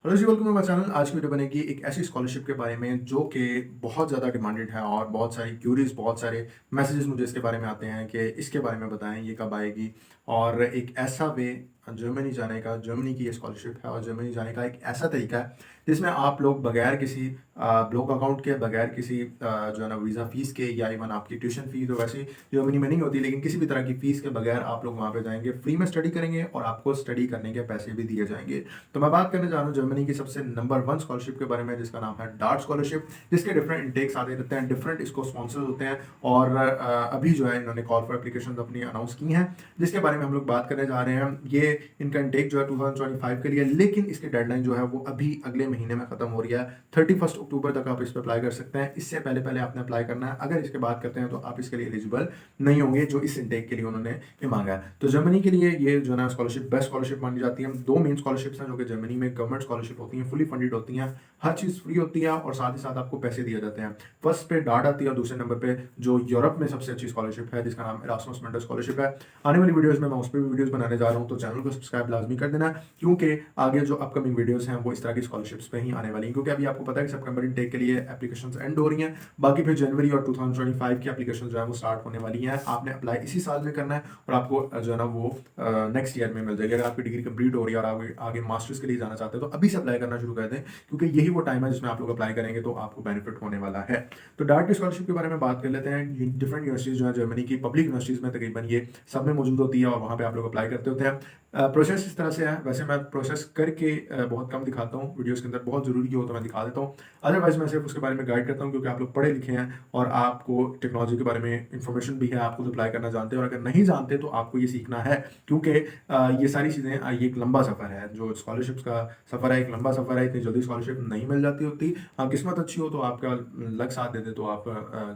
Hello ji, welcome to my channel. आज की video बनेगी एक ऐसी स्कॉलरशिप के बारे में जो कि बहुत ज़्यादा डिमांडेड है और बहुत सारी क्यूरीज, बहुत सारे मैसेजेस मुझे इसके बारे में आते हैं कि इसके बारे में बताएं, ये कब आएगी। और एक ऐसा वे जर्मनी जाने का, जर्मनी की ये स्कॉलरशिप है और जर्मनी जाने का एक ऐसा तरीका है जिसमें आप लोग बगैर किसी ब्लॉक अकाउंट के, बगैर किसी जो है ना वीज़ा फीस के, या इवन आपकी ट्यूशन फीस तो वैसे जर्मनी में नहीं होती, लेकिन किसी भी तरह की फीस के बगैर आप लोग वहाँ पे जाएंगे, फ्री में स्टडी करेंगे और आपको स्टडी करने के पैसे भी दिए जाएंगे। तो मैं बात करने जा रहा हूँ जर्मनी की सबसे नंबर 1 स्कॉलरशिप के बारे में, जिसका नाम है डार्ट स्कॉलरशिप, जिसके डिफरेंट इंटेक्स आते रहते हैं, डिफरेंट इसको स्पॉन्सर्स होते हैं। और अभी जो है इन्होंने कॉल फॉर एप्लीकेशन अपनी अनाउंस की हैं, जिसके बारे में हम लोग बात करने जा रहे हैं। ये इनका इंटेक जो है 2025 के लिए, लेकिन इसकी डेडलाइन जो है वो अभी अगले महीने में खत्म हो रही है। 31 अक्टूबर तक आप इस पर अप्लाई कर सकते हैं। इससे पहले पहले आपने अप्लाई करना है। अगर इसके बात करते हैं तो आप इसके लिए एलिजिबल नहीं होंगे, जो इस इंटेक के लिए उन्होंने ये मांगा है। तो जर्मनी के लिए ये जो है ना स्कॉलरशिप बेस्ट स्कॉलरशिप मानी जाती है। दो मेन स्कॉलरशिप्स हैं जो कि जर्मनी में गवर्नमेंट स्कॉलरशिप होती हैं, फुली फंडेड होती हैं, हर चीज़ फ्री होती है और साथ ही साथ आपको पैसे दिए जाते हैं। फर्स्ट पे डार्ट आती है और दूसरे नंबर पे जो यूरोप में सबसे अच्छी स्कॉलरशिप है, जिसका नाम इरास्मस मेंटस स्कॉलरशिप है। आने वाली वीडियोस में मैं उस पर भी वीडियोस बनाने जा रहा हूँ, तो चैनल को सब्सक्राइब लाजमी कर देना, क्योंकि आगे जो अपकमिंग वीडियोस हैं वो इस तरह की स्कॉलरशिप्स पे ही आने वाली हैं। क्योंकि अभी आपको पता है कि सितंबर इनटेक के लिए एप्लीकेशंस एंड हो रही हैं, बाकी फिर जनवरी और 2025 की एप्लीकेशन जो है वो स्टार्ट होने वाली हैं। आपने अप्लाई इसी साल में करना है और आपको जो है ना वो नेक्स्ट ईयर में मिल जाएगी। अगर आपकी डिग्री कंप्लीट हो रही है और आगे आगे मास्टर्स के लिए जाना चाहते हैं तो अभी से अप्लाई करना शुरू कर दें, क्योंकि यही वो टाइम है जिसमें आप लोग अप्लाई करेंगे तो आपको बेनिफिट होने वाला है। तो डार्ट की स्कॉलरशिप के बारे में बात कर लेते हैं। डिफरेंट यूनिवर्सिटीज जो है जर्मनी की, पब्लिक यूनिवर्सिटीज में तकरीबन ये सब में मौजूद होती है और वहाँ पे आप लोग अप्लाई करते होते हैं। प्रोसेस इस तरह से है। वैसे मैं प्रोसेस करके बहुत कम दिखाता हूँ वीडियोस के अंदर, बहुत ज़रूरी हो तो मैं दिखा देता हूँ। अदरवाइज मैं सिर्फ उसके बारे में गाइड करता हूँ, क्योंकि आप लोग पढ़े लिखे हैं और आपको टेक्नोलॉजी के बारे में इंफॉर्मेशन भी है, आप खुद अप्लाई करना जानते हैं। और अगर नहीं जानते तो आपको ये सीखना है, क्योंकि ये सारी चीज़ें ये एक लंबा सफ़र है। जो स्कॉलरशिप्स का सफ़र है, एक लंबा सफ़र है। इतनी जल्दी स्कॉलरशिप नहीं मिल जाती होती। किस्मत अच्छी हो तो आपका लक साथ देते तो आप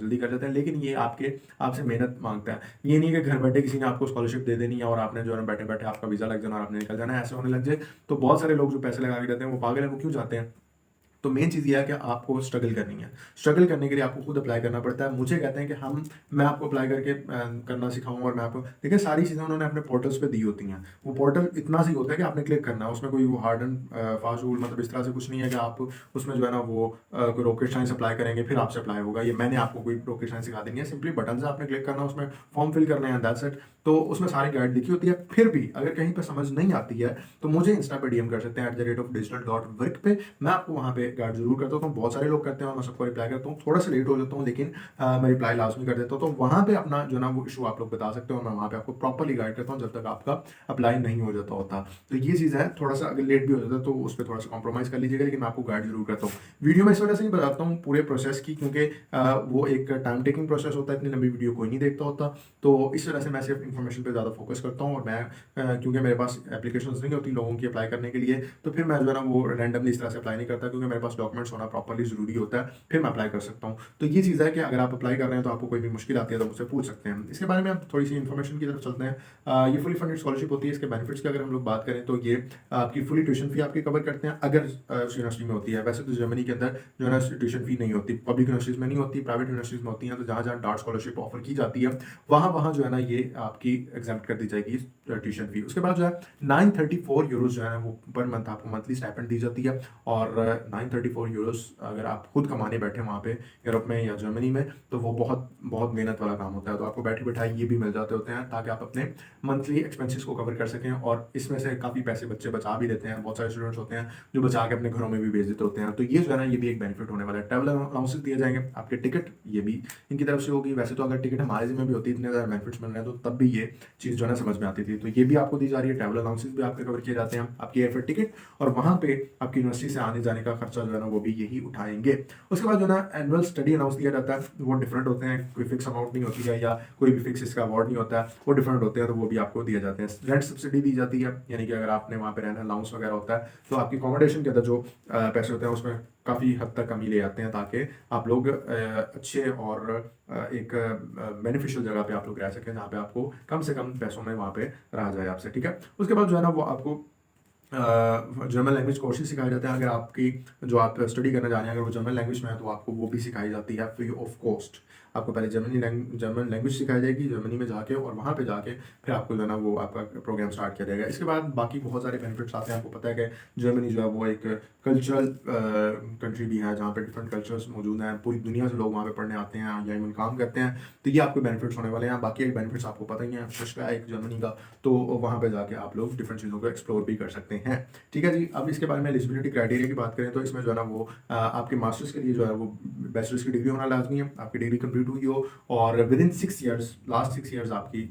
जल्दी कर लेते हैं, लेकिन ये आपसे मेहनत मांगता है। ये नहीं कि घर बैठे किसी ने आपको स्कॉलरशिप दे देनी है और आपने जो है बैठे बैठे आपका वीज़ा लग जाना और आपने निकल जाना है, ऐसे होने लग जाए तो बहुत सारे लोग जो पैसे लगा के जाते हैं वो पागल है, वो क्यों जाते हैं। तो मेन चीज़ ये है कि आपको स्ट्रगल करनी है। स्ट्रगल करने के लिए आपको खुद अप्लाई करना पड़ता है। मुझे कहते हैं कि मैं आपको अप्लाई करके करना सिखाऊँ, और मैं आपको देखिए सारी चीज़ें उन्होंने अपने पोर्टल्स पे दी होती हैं। वो पोर्टल इतना सी होता है कि आपने क्लिक करना है, उसमें कोई वो हार्ड एंड फास्ट रूल मतलब इस तरह से कुछ नहीं है कि आप उसमें जो है ना वो कोई रॉकेट साइंस अप्लाई करेंगे फिर आपसे अप्लाई होगा। ये मैंने आपको कोई रॉकेट साइंस सिखा देनी है। सिंपली बटन से आपने क्लिक करना है, उसमें फॉर्म फिल करना है, दैट्स इट। तो उसमें सारी गाइड लिखी होती है। फिर भी अगर कहीं पर समझ नहीं आती है तो मुझे इंस्टा पे डीएम कर सकते हैं @digital.work पे। मैं आपको वहाँ पे गाइड जरूर करता हूँ। बहुत सारे लोग करते हैं और मैं सबको रिप्लाई करता हूँ। थोड़ा सा लेट हो जाता हूँ, लेकिन मैं रिप्लाई लाजमी कर देता हूँ। तो वहाँ पे अपना जो ना वो इशू आप लोग बता सकते हो, मैं वहाँ पे आपको प्रॉपरली गाइड करता हूँ जब तक आपका अप्लाई नहीं हो जाता होता। तो ये चीज़ है, थोड़ा सा अगर लेट भी हो जाता है तो उस पर थोड़ा सा कॉम्प्रोमाइज़ कर लीजिएगा, लेकिन मैं आपको गाइड जरूर करता हूँ। वीडियो में इस वजह से नहीं बताता हूँ पूरे प्रोसेस की, क्योंकि वो एक टाइम टेकिंग प्रोसेस होता है, इतनी लंबी वीडियो कोई नहीं देखता होता। तो इस वजह से मैं सिर्फ इन्फॉर्मेशन पे ज़्यादा फोकस करता हूँ। और मैं क्योंकि मेरे पास एप्लीकेशंस नहीं होती लोगों की अप्लाई करने के लिए, तो फिर मैं जो है ना वो रैंडमली इस तरह से अप्लाई नहीं करता, क्योंकि मेरे पास डॉक्यूमेंट्स होना प्रॉपर्ली ज़रूरी होता है, फिर मैं अप्लाई कर सकता हूँ। तो ये चीज़ है कि अगर आप अप्लाई कर रहे हैं तो आपको कोई भी मुश्किल आती है तो मुझसे पूछ सकते हैं। इसके बारे में आप थोड़ी सी इन्फॉर्मेशन की तरफ चलते हैं। ये फुली फंडेड स्कॉलरशिप होती है। इसके बेनिफिट्स की अगर हम लोग बात करें तो ये आपकी फुली ट्यूशन फी आपकी कवर करते हैं, अगर उस यूनिवर्सिटी में होती है। वैसे तो जर्मनी के अंदर जो है ना ट्यूशन फी नहीं होती, पब्लिक यूनिवर्सिटीज़ में नहीं होती, प्राइवेट यूनिवर्सिटीज़ में होती हैं। तो जहाँ जहाँ डार्ट स्कॉलरशिप ऑफर की जाती है वहाँ वहाँ जो है ना ये आपकी एग्जाम्प्ट कर दी जाएगी ट्यूशन फी। उसके बाद जो है 934 यूरोज जो है वो पर मंथ आपको मंथली स्टाइपेंड दी जाती है। और 934 यूरोज अगर आप खुद कमाने बैठे वहाँ पे यूरोप में या जर्मनी में, तो वो बहुत बहुत मेहनत वाला काम होता है। तो आपको बैठे बैठाए ये भी मिल जाते होते हैं, ताकि आप अपने मंथली एक्सपेंसेस को कवर कर सकें। और इसमें से काफ़ी पैसे बच्चे बचा भी देते हैं। बहुत सारे स्टूडेंट्स होते हैं जो बचा के अपने घरों में भी भेज देते होते हैं। तो ये जो है ना ये भी एक बेनिफिट होने वाला है। ट्रैवल अलाउंसेस दिए जाएंगे, आपके टिकट ये भी इनकी तरफ से होगी। वैसे तो अगर टिकट हमारे जिम्मे भी होती है, इतने ज़्यादा बेनिफिट्स मिल रहे हैं, तो तब भी ये चीज़ जो है ना समझ में आती थी। तो ये भी आपको दी जा रही है। ट्रैवल अलाउंसेस भी आपके कवर किए जाते हैं, आपकी एयरफेयर टिकट और वहाँ पे आपकी यूनिवर्सिटी से आने जाने का खर्चा जो है ना वो भी यही उठाएंगे। उसके बाद जो ना एनुअल स्टडी अनाउंस दिया जाता है, वो डिफरेंट होते हैं। कोई फिक्स अमाउंट नहीं होती है या कोई भी फिक्स इसका अवार्ड नहीं होता है, वो डिफरेंट होते हैं। तो वो भी आपको दिए जाते हैं। रेंट सब्सिडी दी जाती है, यानी कि अगर आपने वहाँ पे रहना, अलाउंस वगैरह होता है, तो आपकी अकोमोडेशन के अंदर जो पैसे होते हैं उसमें काफ़ी हद तक कमी ले आते हैं, ताकि आप लोग अच्छे और एक बेनिफिशियल जगह पे आप लोग रह सकें, जहाँ पे आपको कम से कम पैसों में वहाँ पे रहा जाए आपसे। ठीक है। उसके बाद जो है ना वो आपको जर्मन लैंग्वेज कोर्सेज सिखाए जाते हैं। अगर आपकी जो आप स्टडी करना चाह रहे हैं अगर वो जर्मन लैंग्वेज में है तो आपको वो भी सिखाई जाती है फ्री ऑफ कॉस्ट। आपको पहले जर्मन लैंग्वेज सिखाई जाएगी जर्मनी में जाके, और वहाँ पे जाके फिर आपको जो है ना वो आपका प्रोग्राम स्टार्ट किया जाएगा। इसके बाद बाकी बहुत सारे बेनिफिट्स आते हैं। आपको पता है कि जर्मनी जो है वो एक कल्चरल कंट्री भी है, जहाँ पे डिफरेंट कल्चर्स मौजूद हैं, पूरी दुनिया से लोग वहाँ पे पढ़ने आते हैं या इवन काम करते हैं। तो ये आपको बेनिफिट्स होने वाले हैं। बाकी एक बेनिफिट्स आपको पता ही है, फर्स्ट का एक जर्मनी का, तो वहाँ पे जाके आप लोग डिफरेंट चीज़ों को एक्सप्लोर भी कर सकते हैं। ठीक है जी। अब इसके बारे में एलिजिबिलिटी क्राइटेरिया की बात करें तो इसमें जो है ना वो आपके मास्टर्स के लिए जो है वो बैचलर्स की डिग्री होना लाजमी है, आपकी डिग्री कंप्लीट हुई हो और with in 6 years, last 6 years आपकी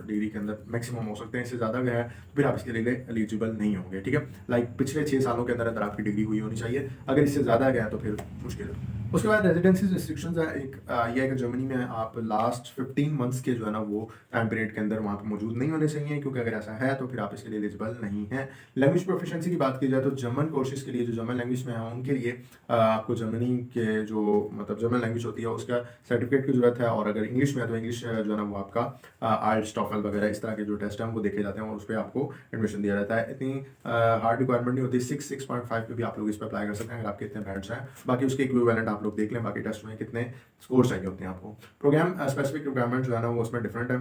डिग्री के अंदर मैक्सिमम हो सकते हैं। इससे ज़्यादा गया है तो फिर आप इसके लिए एलिजिबल नहीं होंगे। ठीक है, लाइक पिछले 6 सालों के अंदर अंदर आपकी डिग्री हुई होनी चाहिए। अगर इससे ज़्यादा गया तो फिर मुश्किल है। उसके बाद रेजिडेंसी रिस्ट्रिक्शंस है एक, यह है कि जर्मनी में आप लास्ट 15 मंथ्स के जो है ना वो टाइम पीरियड के अंदर वहाँ पे मौजूद नहीं होने चाहिए, क्योंकि अगर ऐसा है तो फिर आप इसके लिए एलिजिबल नहीं है। लैंग्वेज प्रोफिशिएंसी की बात की जाए तो जर्मन कोर्सेज के लिए जो जर्मन लैंग्वेज में है उनके लिए आपको जर्मनी के जो मतलब जर्मन लैंग्वेज होती है उसका सर्टिफिकेट की जरूरत है, और अगर इंग्लिश में है तो इंग्लिश जो है ना वो आपका आइल्स टॉफल वगैरह इस तरह के जो टेस्ट हैं वो देखे जाते हैं और उस पर आपको एडमिशन दिया जाता है। इतनी हार्ड रिक्वायरमेंट नहीं होती, 6.5 पे भी आप लोग इस पर अप्लाई कर सकते हैं अगर आपके इतने बैंड्स हैं। बाकी उसके इक्विवेलेंट आप लोग देख लें, बाकी टेस्ट में कितने स्कोर चाहिए होते हैं आपको। प्रोग्राम स्पेसिफिक रिक्वायरमेंट जो है ना वो उसमें डिफरेंट है,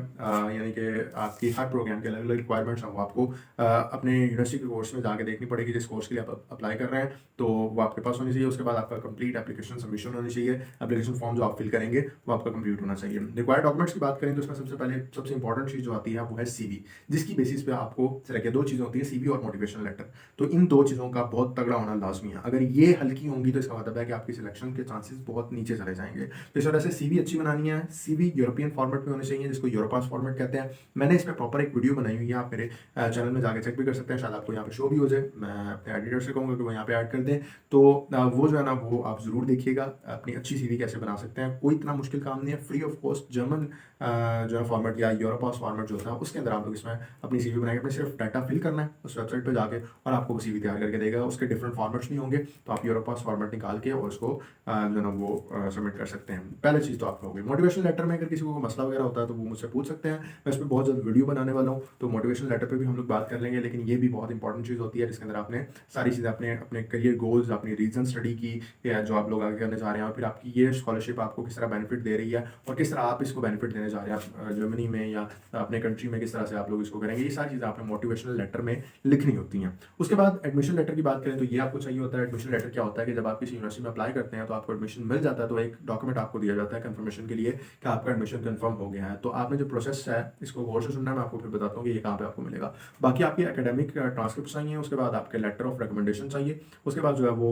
यानी कि आपकी हर प्रोग्राम के अलग अलग रिक्वायरमेंट्स हैं, वो आपको अपने यूनिवर्सिटी के कोर्स में जाके देखनी पड़ेगी जिस कोर्स के लिए आप अप्लाई कर रहे हैं, तो वो आपके पास होनी चाहिए। उसके बाद आपका कंप्लीट एप्लीकेशन सबमिशन होनी चाहिए, एप्लीकेशन फॉर्म जो आप फिल करेंगे वो आपका कंप्लीट होना चाहिए। रिक्वायर्ड डॉक्यूमेंट्स की बात करें तो इसमें सबसे पहले सबसे इंपॉर्टेंट चीज़ जो आती है वो है सीवी, जिसकी बेसिस पे आपको सिलेक्ट किया। 2 चीज़ें होती है, सीवी और मोटिवेशन लेटर, तो इन 2 चीज़ों का बहुत तगड़ा होना लाजमी है। अगर ये हल्की होंगी तो इसका मतलब है कि आपकी सिलेक्शन के चांसेस बहुत नीचे चले जाएंगे। तो इस वजह से सीवी अच्छी बनानी है। सीवी यूरोपियन फॉर्मेट में होने चाहिए, जिसको यूरोपास फॉर्मेट कहते हैं। मैंने इस पर प्रॉपर एक वीडियो बनाई हुई है, आप मेरे चैनल में जाकर चेक भी कर सकते हैं, शायद आपको यहाँ पे शो भी हो जाए। मैं अपने एडिटर से कहूँगा कि वो यहाँ पे ऐड कर दें, तो वो जो है ना वो आप ज़रूर देखिएगा अपनी अच्छी सीवी कैसे बना सकते हैं। कोई इतना मुश्किल काम नहीं है, फ्री ऑफ कॉस्ट जर्मन जो है फॉर्मेट या यूरोपास फॉर्मेट जो होता है उसके अंदर आप लोग इसमें अपनी सीवी बनाएंगे। अपने सिर्फ डाटा फिल करना है उस वेबसाइट पर जाके और आपको सीवी तैयार करके देगा। उसके डिफरेंट फॉर्मेट्स नहीं होंगे, तो आप यूरोपास फॉर्मेट निकाल के और उसको जो है ना वो सबमिट कर सकते हैं। पहले चीज़ तो आपका होगी। मोटिवेशन लेटर में अगर किसी को मसला वगैरह होता है तो वो मुझसे पूछ सकते हैं, मैं इस पर बहुत जल्द वीडियो बनाने वाला हूँ, तो मोटिवेशन लेटर पे भी हम लोग बात कर लेंगे। लेकिन ये भी बहुत इंपॉर्टेंट चीज़ होती है जिसके अंदर आपने सारी चीज़ें अपने अपने करियर गोल्स, अपनी रीजन स्टडी की, या जो आप लोग आगे करने जा रहे हैं, और फिर आपकी ये स्कॉलरशिप आपको किस तरह बेनिफिट दे रही है और किस तरह आप इसको बेनिफिट देने जा रहे हैं जर्मनी में या अपने कंट्री में, किस तरह से आप लोग इसको करेंगे। ये सारी चीज़ें आपने मोटिवेशनल लेटर में लिखनी होती हैं। उसके बाद एडमिशन लेटर की बात करें तो ये आपको चाहिए होता है। एडमिशन लेटर क्या होता है कि जब आप किसी यूनिवर्सिटी में अप्लाई करते हैं तो आपको एडमिशन मिल जाता है, तो एक डॉक्यूमेंट आपको दिया जाता है कंफर्मेशन के लिए कि आपका एडमिशन कंफर्म हो गया है। तो आपने जो प्रोसेस है इसको गौर से सुनना है, मैं आपको फिर बताता हूँ कि ये कहाँ पे आपको मिलेगा। बाकी आपकी एकेडमिक ट्रांसक्रिप्ट चाहिए, उसके बाद आपके लेटर ऑफ रिकमेंडेशन चाहिए, उसके बाद जो है वो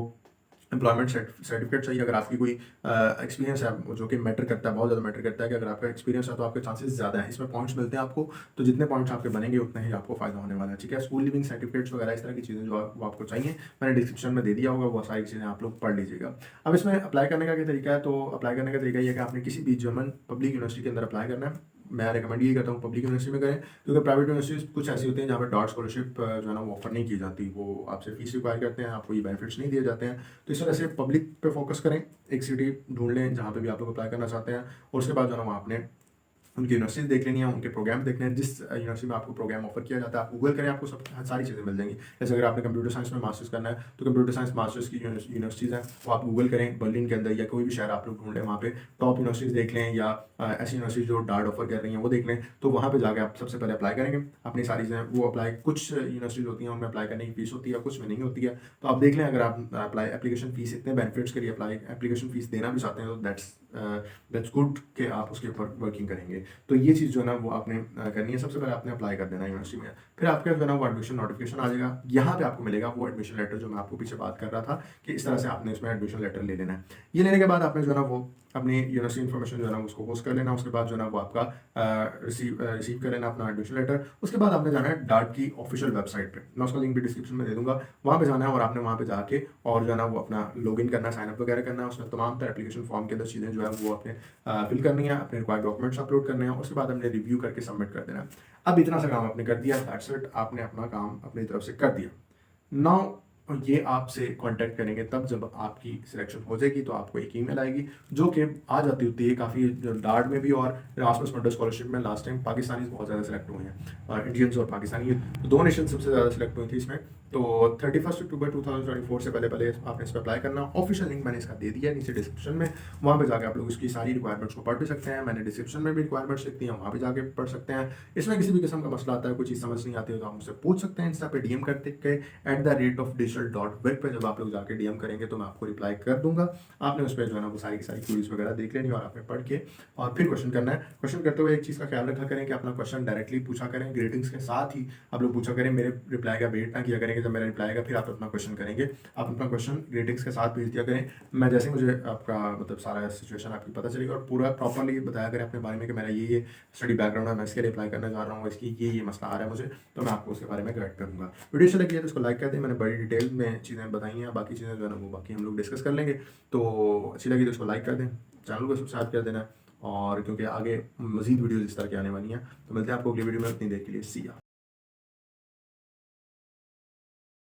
एम्प्लॉयमेंट सर्टिफिकेट चाहिए। अगर आपकी कोई एक्सपीरियंस है जो कि मैटर करता है, बहुत ज़्यादा मैटर करता है कि अगर आपका एक्सपीरियंस है तो आपके चांसेस ज़्यादा है, इसमें पॉइंट्स मिलते हैं आपको, तो जितने पॉइंट्स आपके बनेंगे उतने ही आपको फायदा होने वाला है। ठीक है, स्कूल लिविंग सर्टिफिकेट्स वगैरह इस तरह की चीज़ें जो वो आपको चाहिए, मैंने डिस्क्रिप्शन में दे दिया होगा, वो सारी चीज़ें आप लोग पढ़ लीजिएगा। अब इसमें अप्लाई करने का क्या तरीका है, तो अप्लाई करने का तरीका ये है कि आपने किसी भी जर्मन पब्लिक यूनिवर्सिटी के अंदर अप्लाई करना है। मैं रिकमेंड ये करता हूँ पब्लिक यूनिवर्सिटी में करें, क्योंकि प्राइवेट यूनिवर्सिटीज कुछ ऐसी होती हैं जहाँ पर डॉट स्कॉलरशिप जो है ना वो ऑफर नहीं की जाती, वो आपसे फीस रिक्वायर करते हैं, आपको ये बेनिफिट्स नहीं दिए जाते हैं। तो इस वजह से पब्लिक पे फोकस करें, एक सिटी ढूंढ लें जहाँ पे भी आप लोग अप्लाई करना चाहते हैं, और उसके बाद जो है ना वहाँ आपने उनकी यूनिवर्सिटी देख लेनी है, उनके प्रोग्राम देखने हैं, जिस यूनिवर्सिटी में आपको प्रोग्राम ऑफर किया जाता है आप गूगल करें, आपको सब सारी चीज़ें मिल जाएंगी। जैसे अगर आपने कंप्यूटर साइंस में मास्टर्स करना है तो कंप्यूटर साइंस मास्टर्स की यूनिवर्सिटीज़ हैं वो आप गूगल करें, बर्लिन के अंदर या कोई भी शहर आप लोग ढूंढ लें, वहाँ पे टॉप यूनिवर्सिटीज़ देख लें, या ऐसी यूनिवर्सिटी जो डार्ट ऑफर कर रही हैं वो देख लें, तो वहाँ पे जाके आप सबसे पहले अप्लाई करेंगे अपनी सारी चीज़ें। वो अप्लाई कुछ यूनिवर्सिटीज़ होती हैं उनमें अप्लाई करने की फीस होती है, कुछ में नहीं होती है, तो आप देख लें। अगर आप अप्लाई एप्लीकेशन फीस इतने बेनिफिट्स के लिए एप्लीकेशन फीस देना भी चाहते हैं तो दैट्स गुड कि आप उसके ऊपर वर्किंग करेंगे। तो ये चीज़ जो है ना वो आपने करनी है। सबसे पहले आपने अप्लाई कर देना है यूनिवर्सिटी में, फिर आपका जो है ना वो एडमिशन नोटिफिकेशन आ जाएगा, यहाँ पे आपको मिलेगा वो एडमिशन लेटर जो मैं आपको पीछे बात कर रहा था कि इस तरह से आपने इसमें एडमिशन लेटर ले लेना है। ये लेने के बाद आपने जो है ना वो अपनी यूनिवर्सिटी इन्फॉर्मेशन जो है ना उसको होस्ट कर लेना, उसके बाद जो है ना वो आपका रिसीव कर लेना अपना एडमिशन लेटर। उसके बाद आपने जाना है डार्ट की ऑफिशियल वेबसाइट पे, मैं उसका लिंक भी डिस्क्रिप्शन में दे दूंगा, वहाँ पे जाना है और आपने वहाँ पे जाके और जो है ना वो अपना लॉगिन करना है, साइनअप वगैरह करना है। उसमें तमाम तरह एप्लीकेशन फॉर्म के अंदर चीज़ें जो है वो आपने फिल करनी है, अपने रिक्वायर्ड डॉक्यूमेंट्स अपलोड करने हैं, उसके बाद हमने रिव्यू करके सबमिट कर देना है। अब इतना सा काम आपने कर दिया, दैट्स इट, आपने अपना काम अपनी तरफ से कर दिया। नाउ ये आपसे कांटेक्ट करेंगे तब जब आपकी सिलेक्शन हो जाएगी, तो आपको एक ईमेल आएगी जो कि आ जाती होती है काफ़ी डार्ट में भी और एरास्मस मंडल स्कॉलरशिप में। लास्ट टाइम पाकिस्तानी बहुत ज़्यादा सिलेक्ट हुए हैं, इंडियंस और पाकिस्तानी, तो 2 नेशन सबसे ज़्यादा सिलेक्ट हुई थी इसमें। तो 31 अक्टूबर 2024 से पहले पहले आपने इस पर अप्लाई करना। ऑफिशियल लिंक मैंने इसका दे दिया है नीचे डिस्क्रिप्शन में, वहाँ पे जाके आप लोग इसकी सारी रिक्वायरमेंट्स को पढ़ भी सकते हैं। मैंने डिस्क्रिप्शन में भी रिक्वायरमेंट्स लिख दी हैं, वहाँ पे जाके पढ़ सकते हैं। इसमें किसी भी किस्म का मसला आता है, कोई चीज़ समझ नहीं आती है तो आप मुझसे पूछ सकते हैं। इंस्टा पे डीएम करते के @digital.work पे जब आप लोग जाके डीएम करेंगे तो मैं आपको रिप्लाई कर दूंगा। आपने उस पर जो है ना वो सारी की सारी क्वेरीज वगैरह देख लेनी और आपने पढ़ के और फिर क्वेश्चन करना है। क्वेश्चन करते हुए एक चीज़ का ख्याल रखा करें कि अपना क्वेश्चन डायरेक्टली पूछा करें, ग्रीटिंग्स के साथ ही आप लोग पूछा करें। मेरे रिप्लाई का वेट ना किया करेंगे, जब मेरा रिप्लाई आएगा फिर आप अपना क्वेश्चन करेंगे। आप अपना क्वेश्चन ग्रीटिंग्स के साथ भेज दिया करें। मैं जैसे मुझे आपका मतलब सारा सिचुएशन आपकी पता चलेगा और पूरा प्रॉपरली बताया करें अपने बारे में कि मेरा ये स्टडी बैकग्राउंड है, मैं इसके लिए अप्लाई करना चाह रहा हूँ, इसकी ये मसला आ रहा है मुझे, तो मैं आपको उसके बारे में गाइड करूँगा। वीडियो अच्छी लगी है तो इसको लाइक कर दें। मैंने बड़ी डिटेल में चीज़ें बताई हैं, बाकी चीज़ें जो है ना वो बाकी हम लोग डिस्कस कर लेंगे। तो अच्छी लगी तो इसको लाइक कर दें, चैनल को सब्सक्राइब कर देना, और क्योंकि आगे मजीद वीडियोज़ इस तरह की आने वाली हैं। तो मिलते हैं आपको अगली वीडियो में, उतनी देर के लिए सी या।